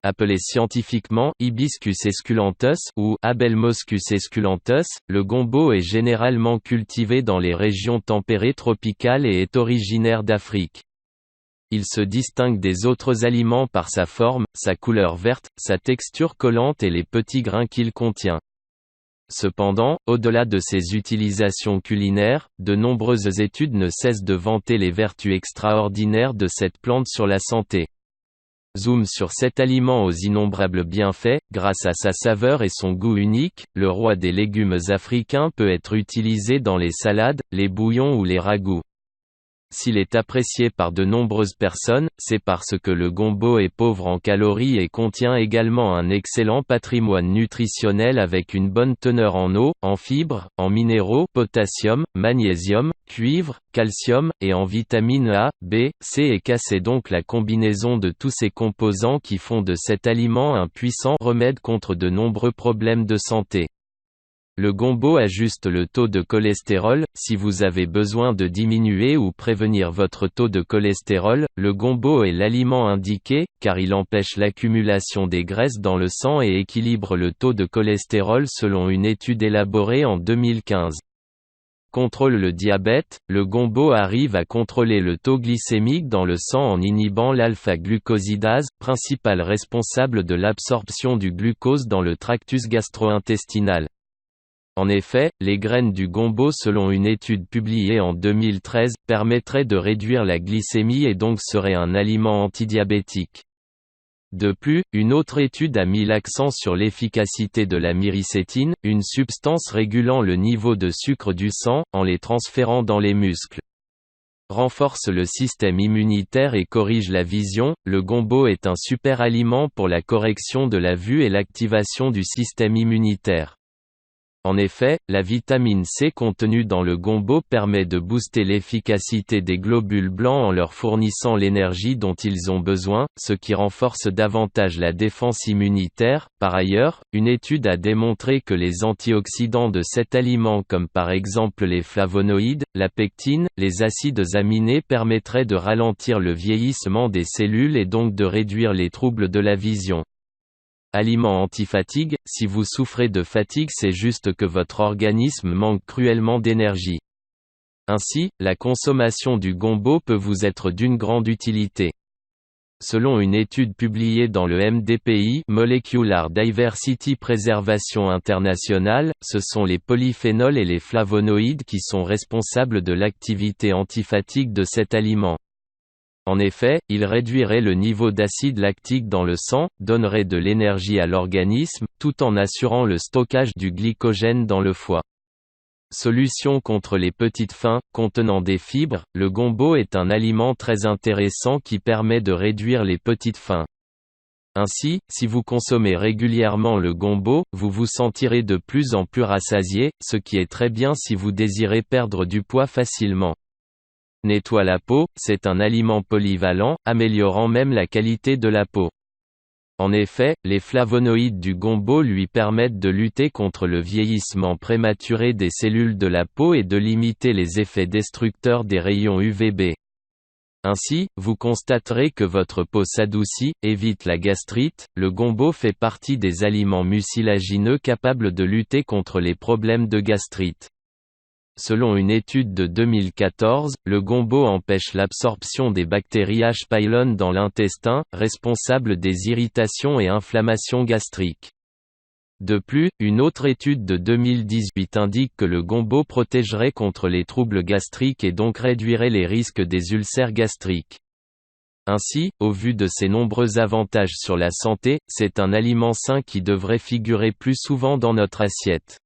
appelé scientifiquement Hibiscus esculentus ou Abelmoschus esculentus, le gombo est généralement cultivé dans les régions tempérées tropicales et est originaire d'Afrique. Il se distingue des autres aliments par sa forme, sa couleur verte, sa texture collante et les petits grains qu'il contient. Cependant, au-delà de ses utilisations culinaires, de nombreuses études ne cessent de vanter les vertus extraordinaires de cette plante sur la santé. Zoom sur cet aliment aux innombrables bienfaits. Grâce à sa saveur et son goût unique, le roi des légumes africains peut être utilisé dans les salades, les bouillons ou les ragoûts. S'il est apprécié par de nombreuses personnes, c'est parce que le gombo est pauvre en calories et contient également un excellent patrimoine nutritionnel avec une bonne teneur en eau, en fibres, en minéraux, potassium, magnésium, cuivre, calcium, et en vitamines A, B, C et K. C'est donc la combinaison de tous ces composants qui font de cet aliment un puissant remède contre de nombreux problèmes de santé. Le gombo ajuste le taux de cholestérol. Si vous avez besoin de diminuer ou prévenir votre taux de cholestérol, le gombo est l'aliment indiqué, car il empêche l'accumulation des graisses dans le sang et équilibre le taux de cholestérol selon une étude élaborée en 2015. Contrôle le diabète. Le gombo arrive à contrôler le taux glycémique dans le sang en inhibant l'alpha-glucosidase, principal responsable de l'absorption du glucose dans le tractus gastro-intestinal. En effet, les graines du gombo selon une étude publiée en 2013, permettraient de réduire la glycémie et donc seraient un aliment antidiabétique. De plus, une autre étude a mis l'accent sur l'efficacité de la myricétine, une substance régulant le niveau de sucre du sang, en les transférant dans les muscles. Renforce le système immunitaire et corrige la vision. Le gombo est un super aliment pour la correction de la vue et l'activation du système immunitaire. En effet, la vitamine C contenue dans le gombo permet de booster l'efficacité des globules blancs en leur fournissant l'énergie dont ils ont besoin, ce qui renforce davantage la défense immunitaire. Par ailleurs, une étude a démontré que les antioxydants de cet aliment comme par exemple les flavonoïdes, la pectine, les acides aminés permettraient de ralentir le vieillissement des cellules et donc de réduire les troubles de la vision. Aliment anti-fatigue. Si vous souffrez de fatigue, c'est juste que votre organisme manque cruellement d'énergie. Ainsi, la consommation du gombo peut vous être d'une grande utilité. Selon une étude publiée dans le MDPI Molecular Diversity Preservation International, ce sont les polyphénols et les flavonoïdes qui sont responsables de l'activité antifatigue de cet aliment. En effet, il réduirait le niveau d'acide lactique dans le sang, donnerait de l'énergie à l'organisme, tout en assurant le stockage du glycogène dans le foie. Solution contre les petites faims. Contenant des fibres, le gombo est un aliment très intéressant qui permet de réduire les petites faims. Ainsi, si vous consommez régulièrement le gombo, vous vous sentirez de plus en plus rassasié, ce qui est très bien si vous désirez perdre du poids facilement. Nettoie la peau. C'est un aliment polyvalent, améliorant même la qualité de la peau. En effet, les flavonoïdes du gombo lui permettent de lutter contre le vieillissement prématuré des cellules de la peau et de limiter les effets destructeurs des rayons UVB. Ainsi, vous constaterez que votre peau s'adoucit, évite la gastrite. Le gombo fait partie des aliments mucilagineux capables de lutter contre les problèmes de gastrite. Selon une étude de 2014, le gombo empêche l'absorption des bactéries H. pylon dans l'intestin, responsables des irritations et inflammations gastriques. De plus, une autre étude de 2018 indique que le gombo protégerait contre les troubles gastriques et donc réduirait les risques des ulcères gastriques. Ainsi, au vu de ses nombreux avantages sur la santé, c'est un aliment sain qui devrait figurer plus souvent dans notre assiette.